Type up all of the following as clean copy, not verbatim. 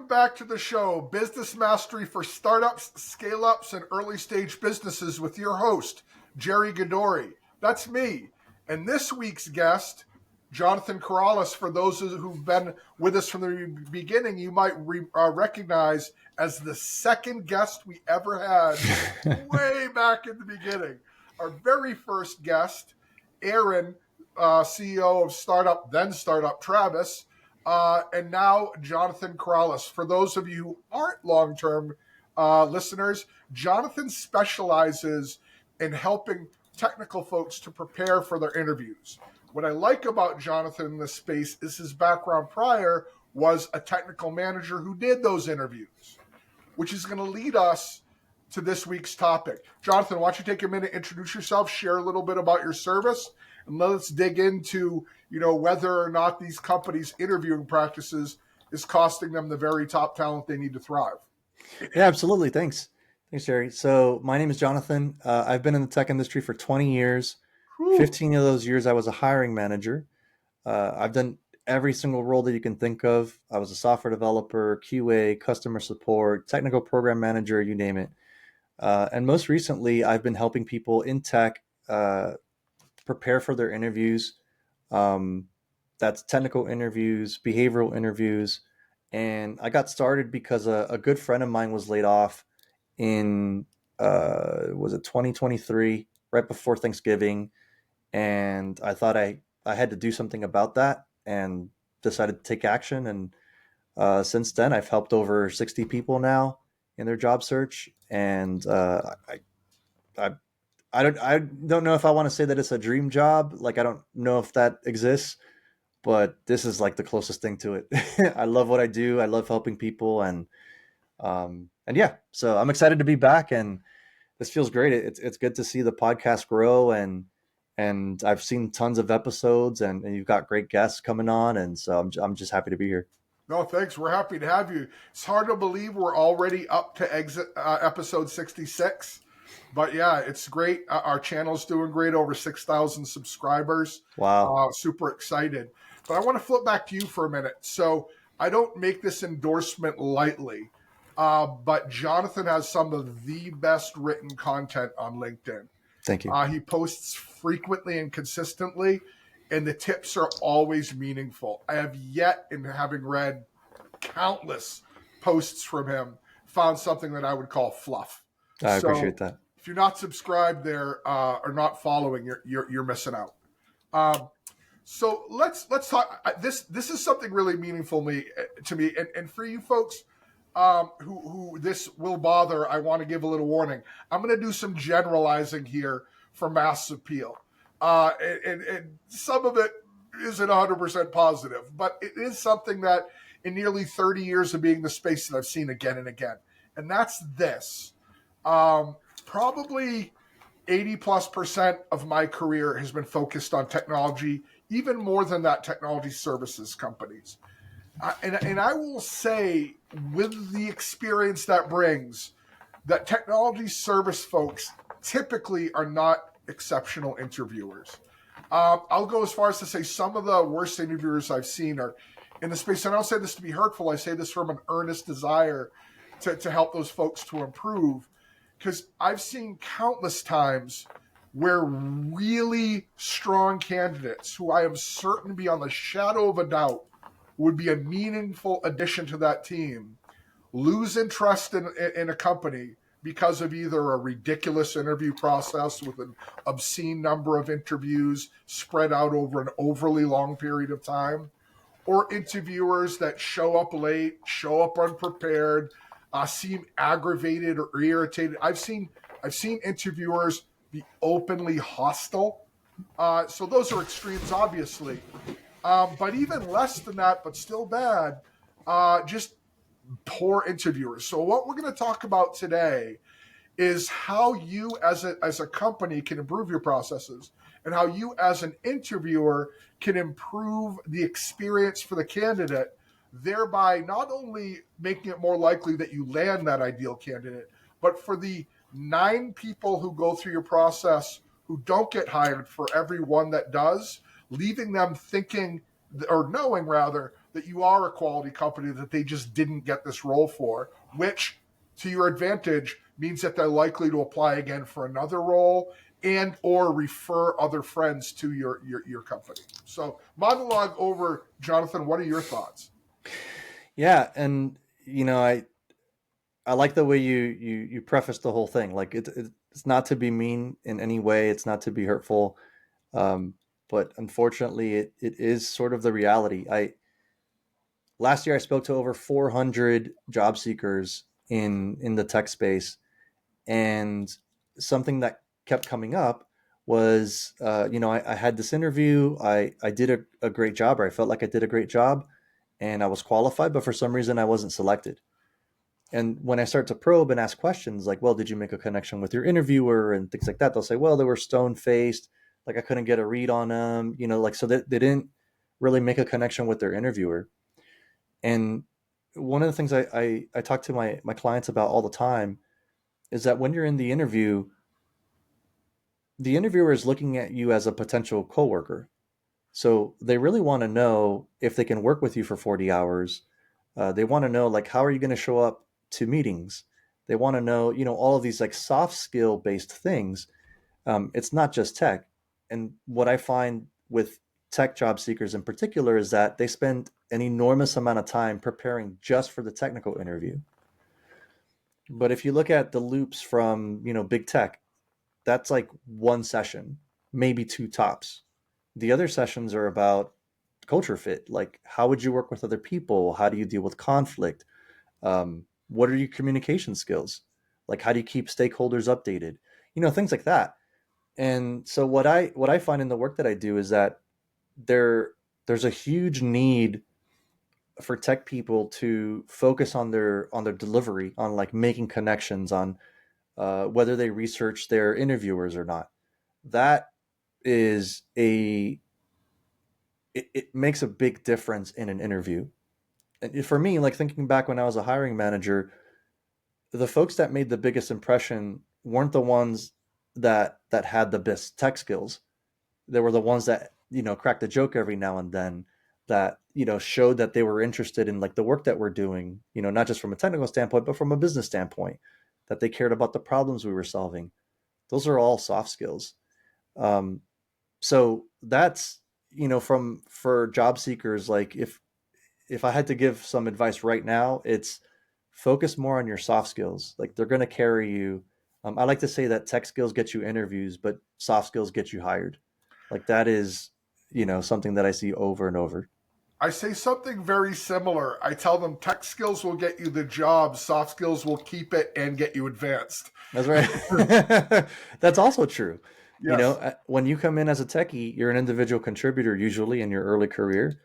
Welcome back to the show, Business Mastery for Startups, Scale-Ups, and Early Stage Businesses with your host, Jerry Gadori. That's me. And this week's guest, Jonathan Corrales, for those who've been with us from the beginning, you might recognize as the second guest we ever had way back in the beginning. Our very first guest, Aaron, CEO of Startup, then Startup Travis, and now Jonathan Corrales. For those of you who aren't long-term listeners, Jonathan specializes in helping technical folks to prepare for their interviews. What I like about Jonathan in this space is his background prior was a technical manager who did those interviews, which is going to lead us to this week's topic. Jonathan, why don't you take a minute, introduce yourself, share a little bit about your service, and let's dig into, whether or not these companies' interviewing practices is costing them the very top talent they need to thrive. Yeah, absolutely. Thanks, Jerry. So my name is Jonathan. I've been in the tech industry for 20 years. Whew. 15 of those years, I was a hiring manager. I've done every single role that you can think of. I was a software developer, QA, customer support, technical program manager, you name it. And most recently, I've been helping people in tech prepare for their interviews. That's technical interviews, behavioral interviews. And I got started because a good friend of mine was laid off in, was it 2023, right before Thanksgiving. And I thought I had to do something about that and decided to take action. And since then, I've helped over 60 people now in their job search. And I don't know if I want to say that it's a dream job. Like, I don't know if that exists, but this is like the closest thing to it. I love what I do. I love helping people. And yeah, so I'm excited to be back, and this feels great. It's good to see the podcast grow, and I've seen tons of episodes, and you've got great guests coming on. And so I'm just happy to be here. No, thanks. We're happy to have you. It's hard to believe we're already up to episode 66. But yeah, it's great. Our channel's doing great, over 6,000 subscribers. Wow. Super excited. But I want to flip back to you for a minute. So I don't make this endorsement lightly, but Jonathan has some of the best written content on LinkedIn. Thank you. He posts frequently and consistently, and the tips are always meaningful. I have yet, in having read countless posts from him, found something that I would call fluff. I appreciate that. If you're not subscribed there or not following, you're missing out. So let's talk. This is something really meaningful to me, and for you folks who this will bother, I want to give a little warning. I'm going to do some generalizing here for mass appeal, and some of it isn't 100% positive, but it is something that in nearly 30 years of being the space that I've seen again and again, and that's this. Probably 80+% of my career has been focused on technology, even more than that, technology services companies. And I will say, with the experience that brings, that technology service folks typically are not exceptional interviewers. I'll go as far as to say some of the worst interviewers I've seen are in the space. And I don't say this to be hurtful. I say this from an earnest desire to help those folks to improve. Because I've seen countless times where really strong candidates, who I am certain beyond the shadow of a doubt would be a meaningful addition to that team, lose interest in a company because of either a ridiculous interview process with an obscene number of interviews spread out over an overly long period of time, or interviewers that show up late, show up unprepared, seem aggravated or irritated. I've seen interviewers be openly hostile. So those are extremes, obviously. But even less than that, but still bad, just poor interviewers. So what we're going to talk about today is how you as a company can improve your processes, and how you as an interviewer can improve the experience for the candidate, thereby not only making it more likely that you land that ideal candidate, but for the 9 people who go through your process who don't get hired, for every one that does, leaving them thinking, or knowing rather, that you are a quality company that they just didn't get this role for, which to your advantage means that they're likely to apply again for another role and or refer other friends to your company. So monologue over. Jonathan, what are your thoughts? Yeah, and I like the way you preface the whole thing. Like it's not to be mean in any way. It's not to be hurtful. Um, but unfortunately, it is sort of the reality. I Last year I spoke to over 400 job seekers in the tech space, and something that kept coming up was, I had this interview. I did a great job, or I felt like I did a great job, and I was qualified, but for some reason I wasn't selected. And when I start to probe and ask questions like, well, did you make a connection with your interviewer and things like that? They'll say, well, they were stone faced. Like I couldn't get a read on them, like, so they didn't really make a connection with their interviewer. And one of the things I talk to my clients about all the time is that when you're in the interviewer is looking at you as a potential coworker. So they really want to know if they can work with you for 40 hours. They want to know, like, how are you going to show up to meetings? They want to know, all of these like soft skill based things. It's not just tech. And what I find with tech job seekers in particular is that they spend an enormous amount of time preparing just for the technical interview. But if you look at the loops from, big tech, that's like one session, maybe two tops. The other sessions are about culture fit. Like, how would you work with other people? How do you deal with conflict? What are your communication skills? Like, how do you keep stakeholders updated? Things like that. And so what I find in the work that I do is that there's a huge need for tech people to focus on their delivery, on like making connections, on whether they research their interviewers or not. That is it makes a big difference in an interview. And for me, like thinking back when I was a hiring manager, the folks that made the biggest impression weren't the ones that had the best tech skills. They were the ones that cracked a joke every now and then, that showed that they were interested in like the work that we're doing, not just from a technical standpoint but from a business standpoint, that they cared about the problems we were solving. Those are all soft skills. So that's, from for job seekers, like if I had to give some advice right now, it's focus more on your soft skills. Like they're going to carry you. I like to say that tech skills get you interviews, but soft skills get you hired. Like that is, something that I see over and over. I say something very similar. I tell them tech skills will get you the job, soft skills will keep it and get you advanced. That's right. That's also true. Yes. When you come in as a techie, you're an individual contributor usually in your early career.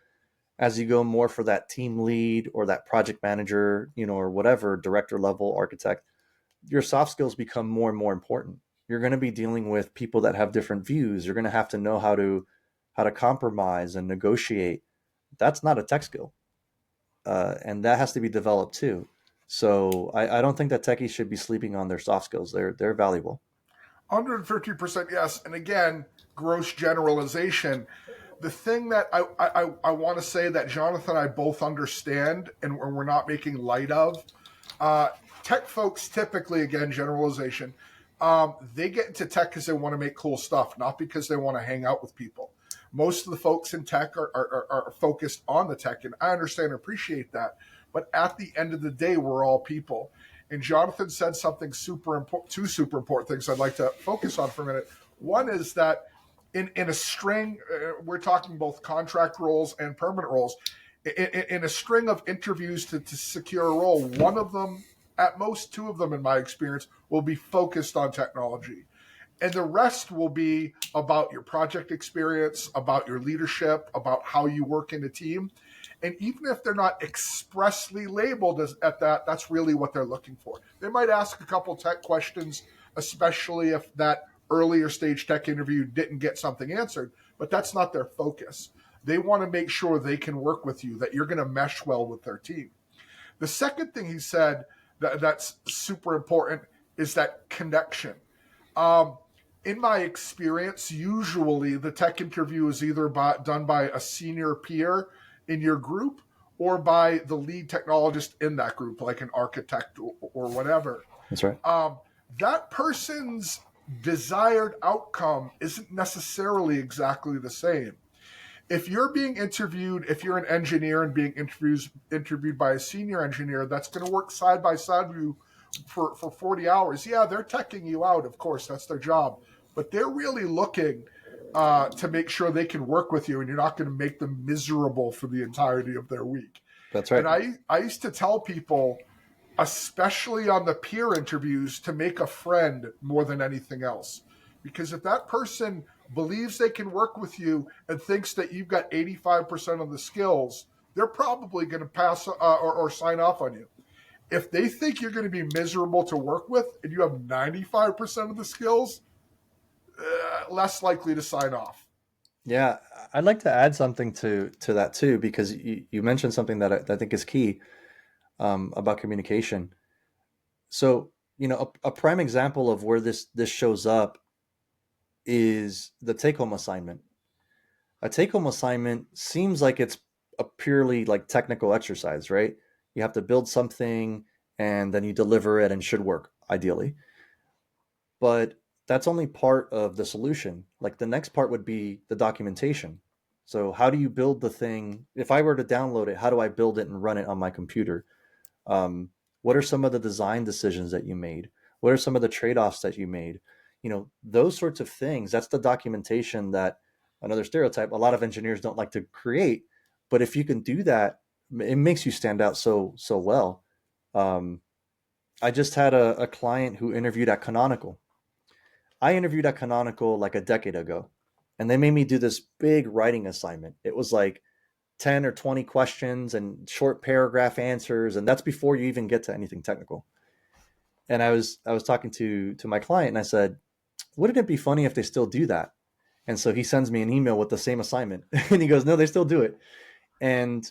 As you go more for that team lead or that project manager, or whatever, director level architect, your soft skills become more and more important. You're going to be dealing with people that have different views. You're going to have to know how to compromise and negotiate. That's not a tech skill, and that has to be developed too. So I don't think that techies should be sleeping on their soft skills. They're valuable. 150% yes. And again, gross generalization. The thing that I want to say that Jonathan and I both understand and we're not making light of, uh, tech folks typically, again, generalization, they get into tech because they want to make cool stuff, not because they want to hang out with people. Most of the folks in tech are focused on the tech, and I understand and appreciate that. But at the end of the day, we're all people. And Jonathan said something super important, two super important things I'd like to focus on for a minute. One is that in a string, we're talking both contract roles and permanent roles. In a string of interviews to secure a role, one of them, at most two of them, in my experience, will be focused on technology. And the rest will be about your project experience, about your leadership, about how you work in a team. And even if they're not expressly labeled as at that, that's really what they're looking for. They might ask a couple tech questions, especially if that earlier stage tech interview didn't get something answered, but that's not their focus. They want to make sure they can work with you, that you're going to mesh well with their team. The second thing he said that's super important is that connection. Um, in my experience, usually the tech interview is either done by a senior peer in your group or by the lead technologist in that group, like an architect or whatever, That's right. that person's desired outcome isn't necessarily exactly the same. If you're being interviewed, if you're an engineer and being interviewed by a senior engineer that's going to work side by side with you for 40 hours, yeah, they're teching you out, of course, that's their job. But they're really looking to make sure they can work with you and you're not going to make them miserable for the entirety of their week. That's And right. I used to tell people, especially on the peer interviews, to make a friend more than anything else. Because if that person believes they can work with you and thinks that you've got 85% of the skills, they're probably going to pass or sign off on you. If they think you're going to be miserable to work with and you have 95% of the skills, less likely to sign off. Yeah, I'd like to add something to that too, because you mentioned something that I think is key, about communication. So, a prime example of where this shows up is the take home assignment. A take home assignment seems like it's a purely like technical exercise, right? You have to build something and then you deliver it and should work ideally. But that's only part of the solution. Like the next part would be the documentation. So how do you build the thing? If I were to download it, how do I build it and run it on my computer? Um, what are some of the design decisions that you made? What are some of the trade-offs that you made? Those sorts of things. That's the documentation that, another stereotype, a lot of engineers don't like to create. But if you can do that, it makes you stand out so well. Um, I just had a client who interviewed at Canonical. I interviewed at Canonical like a decade ago, and they made me do this big writing assignment. It was like 10 or 20 questions and short paragraph answers, and that's before you even get to anything technical. And I was talking to my client and I said, wouldn't it be funny if they still do that? And so he sends me an email with the same assignment and he goes, no, they still do it. And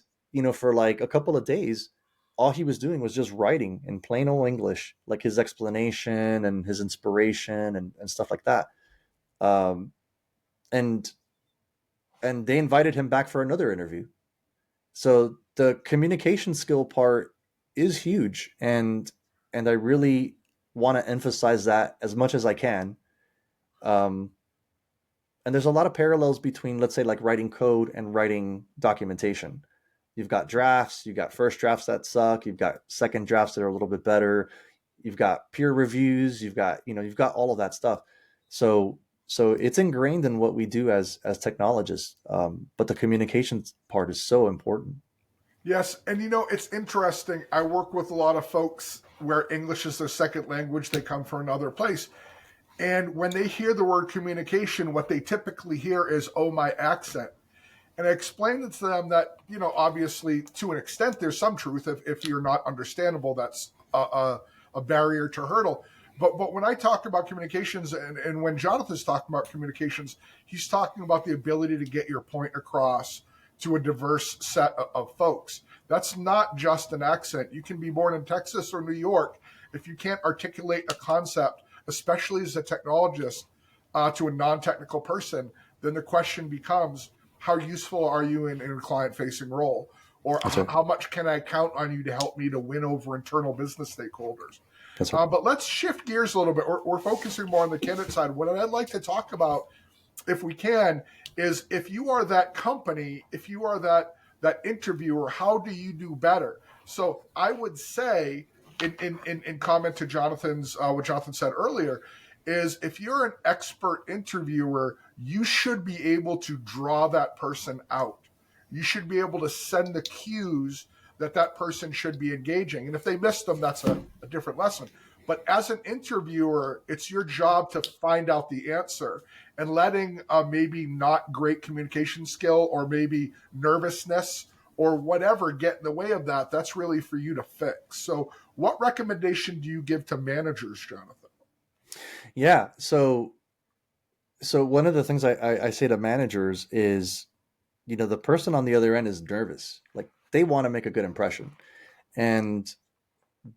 for like a couple of days, all he was doing was just writing in plain old English, like his explanation and his inspiration and stuff like that. um, and and they invited him back for another interview. So the communication skill part is huge, and I really want to emphasize that as much as I can. Um, and there's a lot of parallels between, let's say, like writing code and writing documentation. You've got drafts, you've got first drafts that suck, you've got second drafts that are a little bit better, you've got peer reviews, you've got all of that stuff. So it's ingrained in what we do as technologists. But the communications part is so important. Yes, and it's interesting. I work with a lot of folks where English is their second language. They come from another place. And when they hear the word communication, what they typically hear is, oh, my accent. And I explained it to them that, obviously, to an extent, there's some truth. If you're not understandable, that's a barrier to hurdle. But when I talk about communications, and when Jonathan's talking about communications, he's talking about the ability to get your point across to a diverse set of folks. That's not just an accent. You can be born in Texas or New York. If you can't articulate a concept, especially as a technologist, to a non-technical person, then the question becomes, how useful are you in a client-facing role? Or That's right. how much can I count on you to help me to win over internal business stakeholders? That's right. But let's shift gears a little bit. We're focusing more on the candidate side. What I'd like to talk about, if we can, is if you are that company, if you are that interviewer, how do you do better? So I would say, in comment to Jonathan's what Jonathan said earlier, is if you're an expert interviewer, you should be able to draw that person out. You should be able to send the cues that person should be engaging. And if they miss them, that's a different lesson. But as an interviewer, it's your job to find out the answer, and letting maybe not great communication skill or maybe nervousness or whatever get in the way of that, that's really for you to fix. So what recommendation do you give to managers, Jonathan? Yeah. So one of the things I say to managers is, the person on the other end is nervous. Like they want to make a good impression. And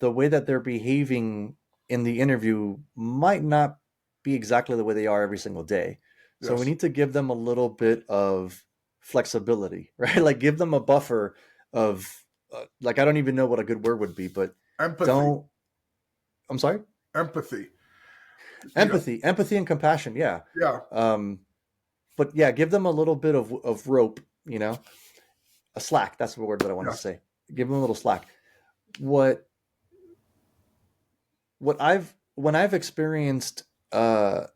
the way that they're behaving in the interview might not be exactly the way they are every single day. So we Yes. need to give them a little bit of flexibility, right? Like give them a buffer of like, I don't even know what a good word would be, but Empathy. don't, I'm sorry? Empathy. Empathy and compassion. Yeah. Yeah. But yeah, give them a little bit of rope, a slack. That's the word that I wanted to Yes. say. Give them a little slack. What when I've experienced, so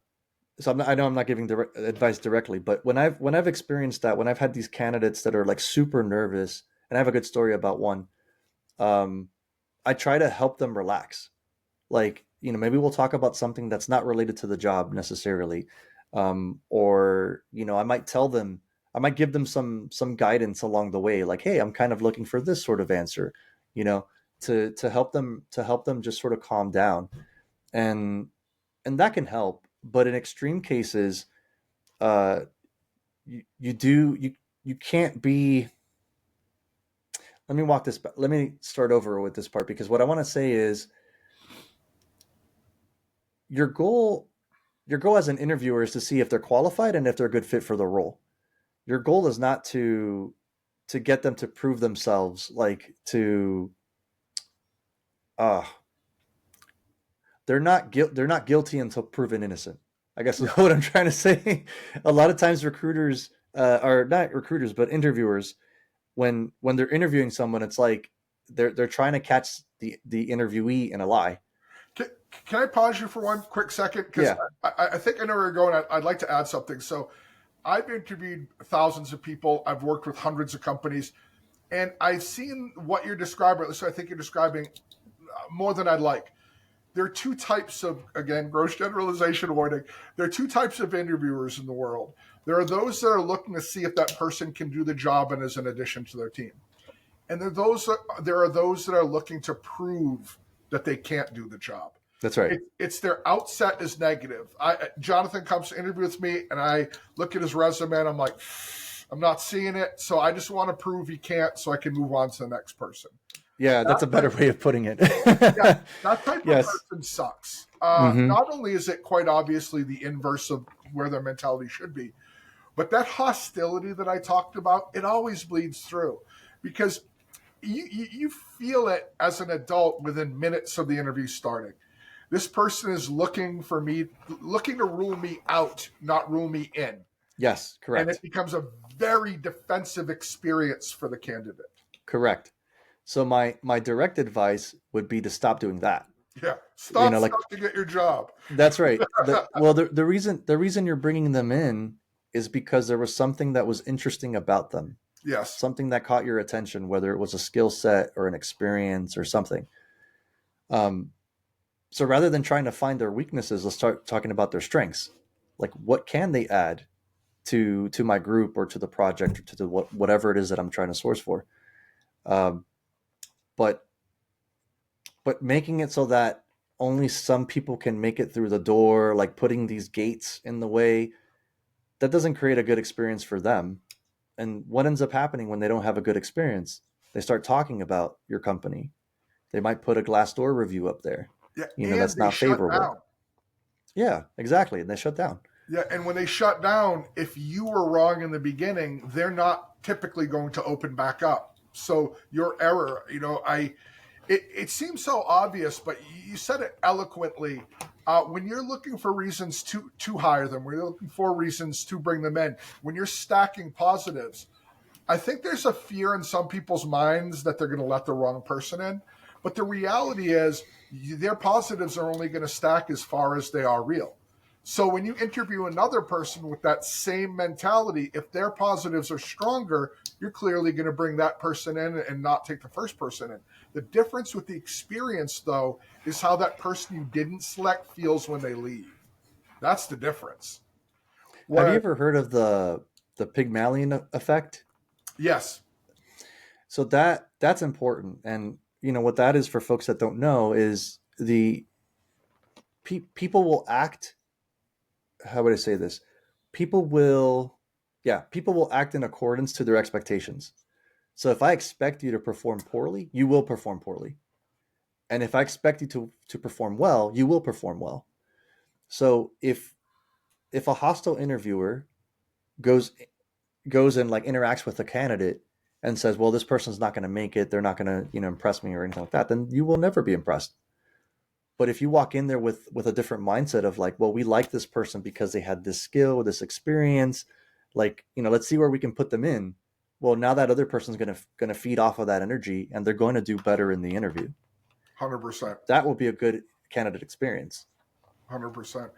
I know I'm not giving advice directly, but when I've experienced that, when I've had these candidates that are like super nervous, and I have a good story about one, um, I try to help them relax. Like, maybe we'll talk about something that's not related to the job necessarily, or I might give them some guidance along the way, like, hey, I'm kind of looking for this sort of answer, you know, to help them just sort of calm down, and that can help. But in extreme cases, uh, you can't be. Let me start over with this part, because what I want to say is your goal your goal as an interviewer is to see if they're qualified and if they're a good fit for the role. Your goal is not to get them to prove themselves, like to uh they're not guilty until proven innocent, I guess is Yeah. what I'm trying to say. A lot of times recruiters, are not recruiters but interviewers, when they're interviewing someone, it's like they're trying to catch the interviewee in a lie. Can, can I pause you for one quick second? Because Yeah. I think I know where you're going. I'd like to add something. So I've interviewed thousands of people. I've worked with hundreds of companies, and I've seen what you're describing. So I think you're describing more than I'd like. There are two types of, again, gross generalization warning. There are two types of interviewers in the world. There are those that are looking to see if that person can do the job and is an addition to their team. And there are those that are looking to prove that they can't do the job. That's right. It's their outset is negative. Jonathan comes to interview with me, and I look at his resume, and I'm like, I'm not seeing it. So I just want to prove he can't, so I can move on to the next person. Yeah, that's a better way of putting it. Yeah, that type of Yes. person sucks. Hmm. Not only is it quite obviously the inverse of where their mentality should be, but that hostility that I talked about, it always bleeds through, because you feel it as an adult within minutes of the interview starting. This person is looking to rule me out, not rule me in. Yes, And correct. it becomes a very defensive experience for the candidate. Correct. So my direct advice would be to stop doing that. Yeah. You Stop know, like, stuff to get your job. that's right. The reason you're bringing them in is because there was something that was interesting about them, Yes. something that caught your attention, whether it was a skill set or an experience or something. Um, so rather than trying to find their weaknesses, let's start talking about their strengths. Like, what can they add to my group or to the project or to whatever it is that I'm trying to source for. Um, but making it so that only some people can make it through the door, like putting these gates in the way, that doesn't create a good experience for them. And what ends up happening when they don't have a good experience? They start talking about your company. They might put a Glassdoor review up there. Yeah. And That's they not shut favorable. down. Yeah, exactly. And they shut down. Yeah. And when they shut down, if you were wrong in the beginning, they're not typically going to open back up. So your error, it seems so obvious, but you said it eloquently. When you're looking for reasons to hire them, when you're looking for reasons to bring them in, when you're stacking positives, I think there's a fear in some people's minds that they're going to let the wrong person in. But the reality is, their positives are only going to stack as far as they are real. So when you interview another person with that same mentality, if their positives are stronger, you're clearly going to bring that person in and not take the first person in. The difference with the experience, though, is how that person you didn't select feels when they leave. That's the difference. Have you Whereas, ever heard of the Pygmalion effect? yes, So that's important. And what that is, for folks that don't know, is the people will act. How would I say this? People will, yeah, people will act in accordance to their expectations. So if I expect you to perform poorly, you will perform poorly. And if I expect you to perform well, you will perform well. So if a hostile interviewer goes goes and like interacts with a candidate and says, well, this person's not going to make it, they're not going to, impress me or anything like that, then you will never be impressed. But if you walk in there with a different mindset of like, well, we like this person because they had this skill, this experience, like, let's see where we can put them in. Well, now that other person's gonna feed off of that energy, and they're going to do better in the interview. 100%. That will be a good candidate experience. 100%.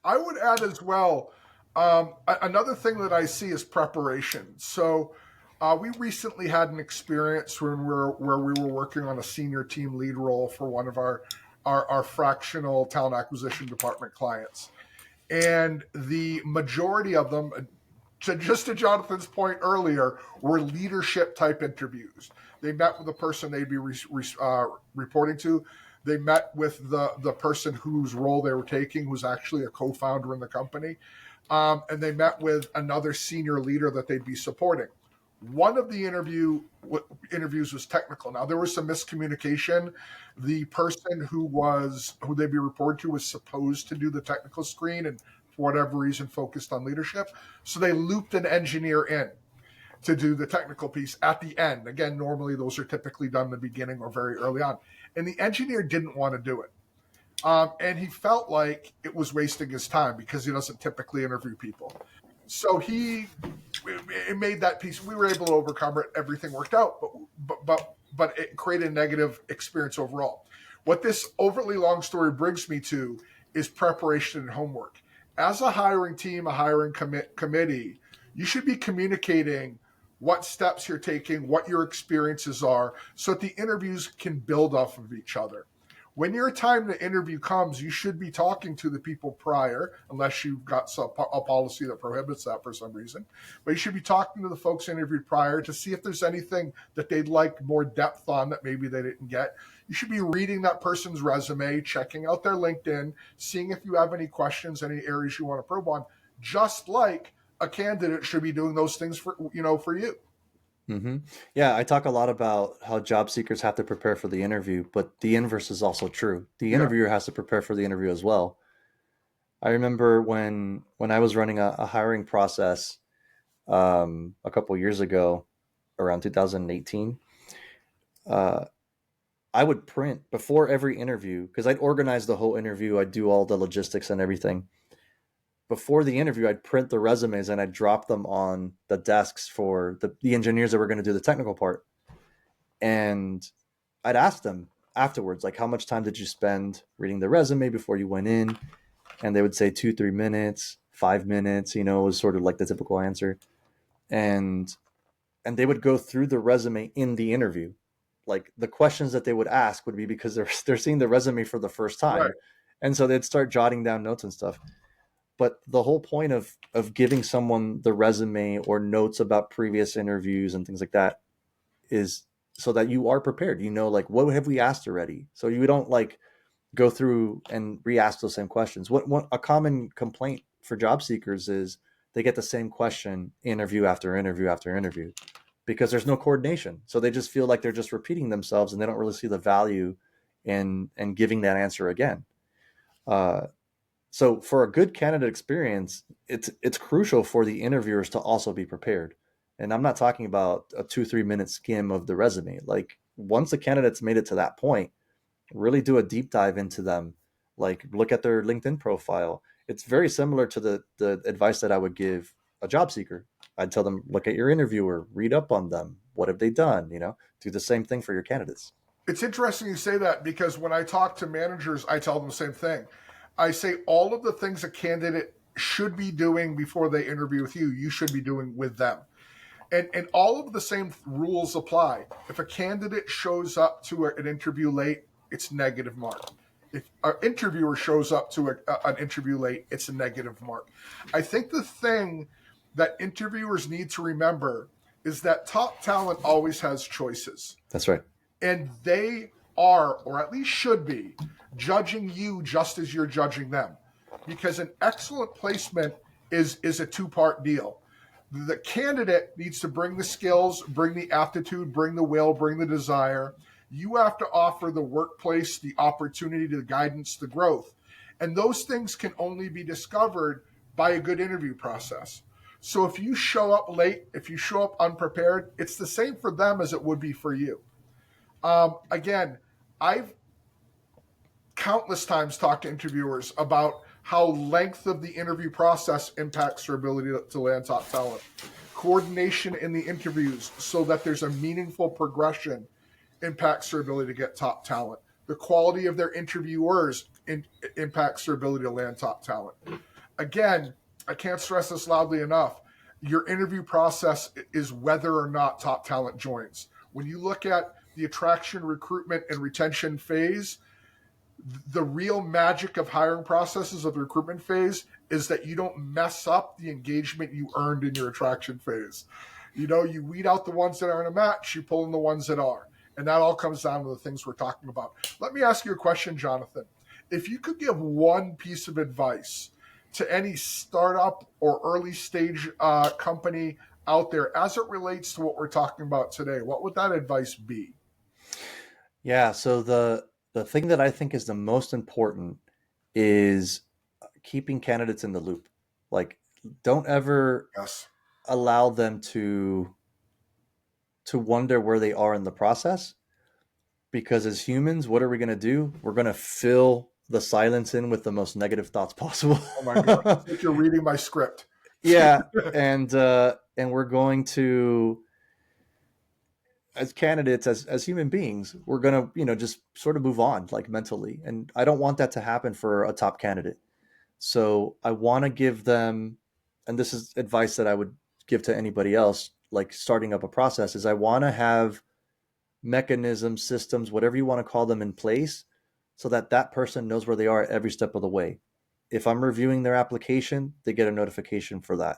I would add as well, another thing that I see is preparation. So we recently had an experience where we were working on a senior team lead role for one of our fractional talent acquisition department clients. And the majority of them, just to Jonathan's point earlier, were leadership type interviews. They met with the person they'd be reporting to. They met with the person whose role they were taking, who's actually a co-founder in the company. And they met with another senior leader that they'd be supporting. One of the interviews was technical. Now, there was some miscommunication. The person who they'd be reported to was supposed to do the technical screen, and for whatever reason focused on leadership. So they looped an engineer in to do the technical piece at the end. Again, normally those are typically done in the beginning or very early on. And the engineer didn't want to do it. And he felt like it was wasting his time because he doesn't typically interview people. So he made that piece. We were able to overcome it. Everything worked out, but it created a negative experience overall. What this overly long story brings me to is preparation and homework. As a hiring team, a hiring committee, you should be communicating what steps you're taking, what your experiences are, so that the interviews can build off of each other. When your time to interview comes, you should be talking to the people prior, unless you've got a policy that prohibits that for some reason. But you should be talking to the folks interviewed prior to see if there's anything that they'd like more depth on that maybe they didn't get. You should be reading that person's resume, checking out their LinkedIn, seeing if you have any questions, any areas you want to probe on, just like a candidate should be doing those things for you. Mm-hmm. Yeah, I talk a lot about how job seekers have to prepare for the interview, but the inverse is also true. The interviewer has to prepare for the interview as well. I remember when I was running a hiring process a couple years ago, around 2018. I would print before every interview because I'd organize the whole interview. I'd do all the logistics and everything. Before the interview, I'd print the resumes and I'd drop them on the desks for the engineers that were going to do the technical part. And I'd ask them afterwards, like, how much time did you spend reading the resume before you went in? And they would say 2-3 minutes, 5 minutes, was sort of like the typical answer. And they would go through the resume in the interview. Like the questions that they would ask would be because they're seeing the resume for the first time. Right. And so they'd start jotting down notes and stuff. But the whole point of giving someone the resume or notes about previous interviews and things like that is so that you are prepared. Like, what have we asked already? So you don't like go through and re-ask those same questions. What a common complaint for job seekers is they get the same question interview after interview after interview because there's no coordination. So they just feel like they're just repeating themselves and they don't really see the value in giving that answer again. So for a good candidate experience, it's crucial for the interviewers to also be prepared. And I'm not talking about a 2-3 minute skim of the resume. Like once the candidate's made it to that point, really do a deep dive into them. Like look at their LinkedIn profile. It's very similar to the advice that I would give a job seeker. I'd tell them, look at your interviewer, read up on them. What have they done? Do the same thing for your candidates. It's interesting you say that because when I talk to managers, I tell them the same thing. I say all of the things a candidate should be doing before they interview with you, you should be doing with them. And all of the same rules apply. If a candidate shows up to an interview late, it's negative mark. If an interviewer shows up to an interview late, it's a negative mark. I think the thing that interviewers need to remember is that top talent always has choices. That's right. And they are, or at least should be, judging you just as you're judging them. Because an excellent placement is a two-part deal. The candidate needs to bring the skills, bring the aptitude, bring the will, bring the desire. You have to offer the workplace, the opportunity, the guidance, the growth. And those things can only be discovered by a good interview process. So if you show up late, if you show up unprepared, it's the same for them as it would be for you. Again, I've countless times talked to interviewers about how length of the interview process impacts their ability to land top talent. Coordination in the interviews so that there's a meaningful progression impacts their ability to get top talent. The quality of their interviewers impacts their ability to land top talent. Again, I can't stress this loudly enough. Your interview process is whether or not top talent joins. When you look at the attraction, recruitment, and retention phase, the real magic of hiring processes of the recruitment phase is that you don't mess up the engagement you earned in your attraction phase. You weed out the ones that aren't a match, you pull in the ones that are. And that all comes down to the things we're talking about. Let me ask you a question, Jonathan. If you could give one piece of advice to any startup or early stage company out there as it relates to what we're talking about today, what would that advice be? Yeah. So the thing that I think is the most important is keeping candidates in the loop. Like, don't ever Yes. allow them to wonder where they are in the process, because as humans, what are we going to do? We're going to fill the silence in with the most negative thoughts possible. Oh my God. It's like you're reading my script. Yeah, and we're going to, as candidates, as human beings, we're gonna, just sort of move on, like, mentally. And I don't want that to happen for a top candidate. So I want to give them, and this is advice that I would give to anybody else, like starting up a process, is I want to have mechanisms, systems, whatever you want to call them, in place so that that person knows where they are every step of the way. If I'm reviewing their application, they get a notification for that.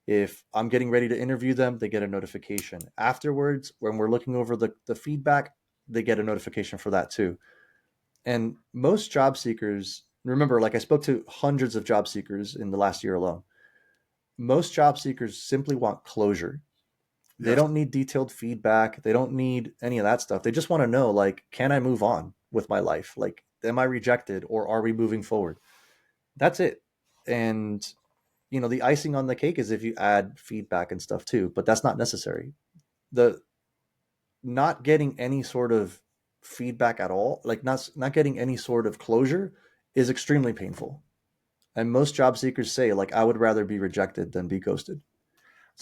If I'm getting ready to interview them, they get a notification. Afterwards, when we're looking over the feedback, they get a notification for that too. And most job seekers, remember, like, I spoke to hundreds of job seekers in the last year alone. Most job seekers simply want closure. They Yes. don't need detailed feedback. They don't need any of that stuff. They just want to know, like, can I move on with my life? Like, am I rejected or are we moving forward? That's it. And, the icing on the cake is if you add feedback and stuff too, but that's not necessary. The not getting any sort of feedback at all, like not getting any sort of closure, is extremely painful. And most job seekers say, like, I would rather be rejected than be ghosted.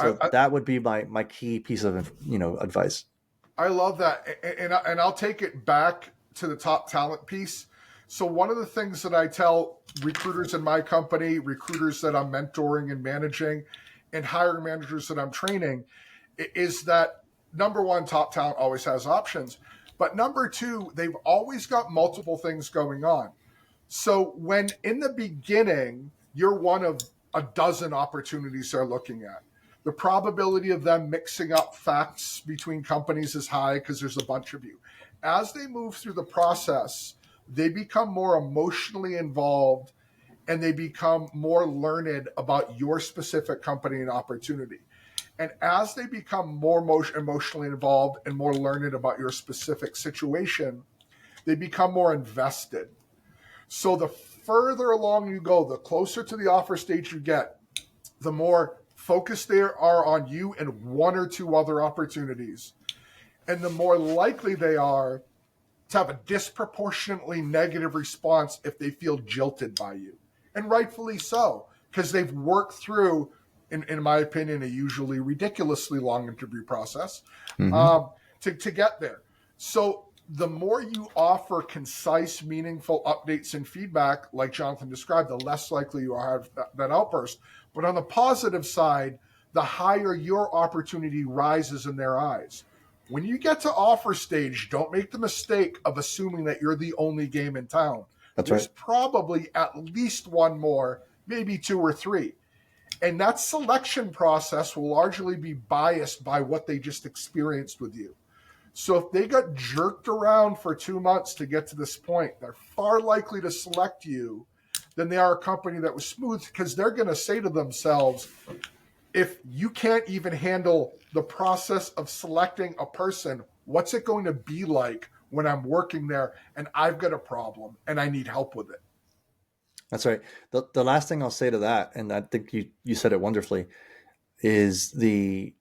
I, So I, that would be my key piece of, advice. I love that. And I'll take it back to the top talent piece. So, one of the things that I tell recruiters in my company, recruiters that I'm mentoring and managing, and hiring managers that I'm training is that number one, top talent always has options. But number two, they've always got multiple things going on. So, when in the beginning, you're one of a dozen opportunities they're looking at, the probability of them mixing up facts between companies is high because there's a bunch of you. As they move through the process, they become more emotionally involved and they become more learned about your specific company and opportunity. And as they become more emotionally involved and more learned about your specific situation, they become more invested. So the further along you go, the closer to the offer stage you get, the more focused they are on you and one or two other opportunities. And the more likely they are to have a disproportionately negative response if they feel jilted by you. And rightfully so, because they've worked through, in my opinion, a usually ridiculously long interview process Mm-hmm. to get there. So the more you offer concise, meaningful updates and feedback, like Jonathan described, the less likely you are to have that outburst. But on the positive side, the higher your opportunity rises in their eyes. When you get to offer stage, don't make the mistake of assuming that you're the only game in town. That's There's right. probably at least one more, maybe two or three. And that selection process will largely be biased by what they just experienced with you. So if they got jerked around for 2 months to get to this point, they're far likely to select you than they are a company that was smooth, because they're going to say to themselves, if you can't even handle the process of selecting a person, what's it going to be like when I'm working there and I've got a problem and I need help with it? That's right. The last thing I'll say to that, and I think you said it wonderfully, is the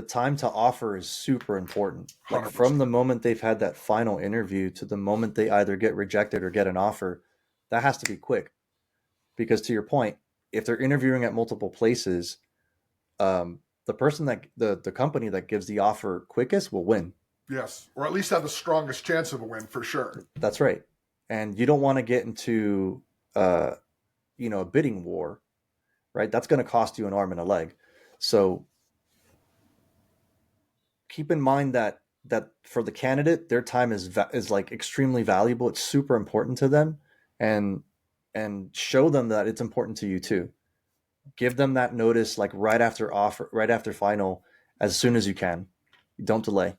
time to offer is super important. Like from 100%. the moment they've had that final interview to the moment they either get rejected or get an offer, that has to be quick. Because to your point, if they're interviewing at multiple places, the person that the company that gives the offer quickest will win. Yes, or at least have the strongest chance of a win for sure. That's right. And you don't want to get into uh, a bidding war, right? That's going to cost you an arm and a leg. So keep in mind that for the candidate, their time is like extremely valuable. It's super important to them, and show them that it's important to you too. Give them that notice like right after final, as soon as you can. Don't delay.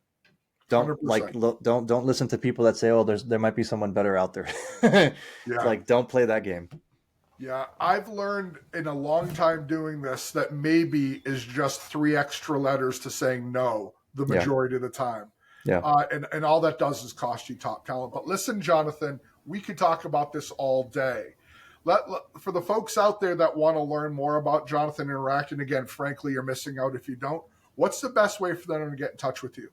Don't 100%. don't listen to people that say, "Oh, there might be someone better out there." Yeah. Like, don't play that game. Yeah, I've learned in a long time doing this that maybe is just 3 extra letters to saying no the Yeah, majority of the time. yeah, And all that does is cost you top talent. But listen, Jonathan, we could talk about this all day. For the folks out there that want to learn more about Jonathan Interact, and again, frankly, you're missing out if you don't, what's the best way for them to get in touch with you?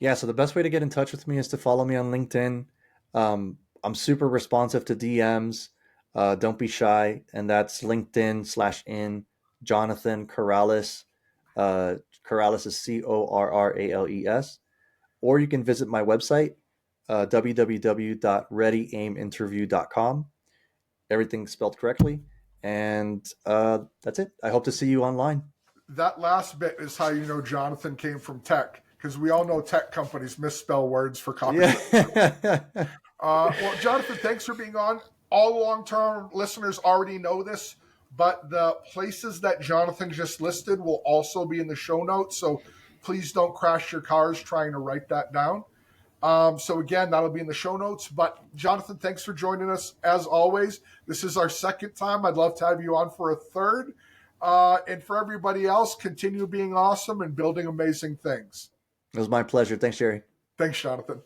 yeah. So the best way to get in touch with me is to follow me on LinkedIn. I'm super responsive to DMs. Don't be shy, and that's LinkedIn/in Jonathan Corrales. Corrales is Corrales, or you can visit my website, www.readyaiminterview.com. Everything's spelled correctly, and that's it. I hope to see you online. That last bit is how you know Jonathan came from tech, because we all know tech companies misspell words for copyright. Yeah. Well, Jonathan, thanks for being on. All long-term listeners already know this, but the places that Jonathan just listed will also be in the show notes. So please don't crash your cars trying to write that down. So again, that'll be in the show notes. But Jonathan, thanks for joining us as always. This is our second time. I'd love to have you on for a third. And for everybody else, continue being awesome and building amazing things. It was my pleasure. Thanks, Jerry. Thanks, Jonathan.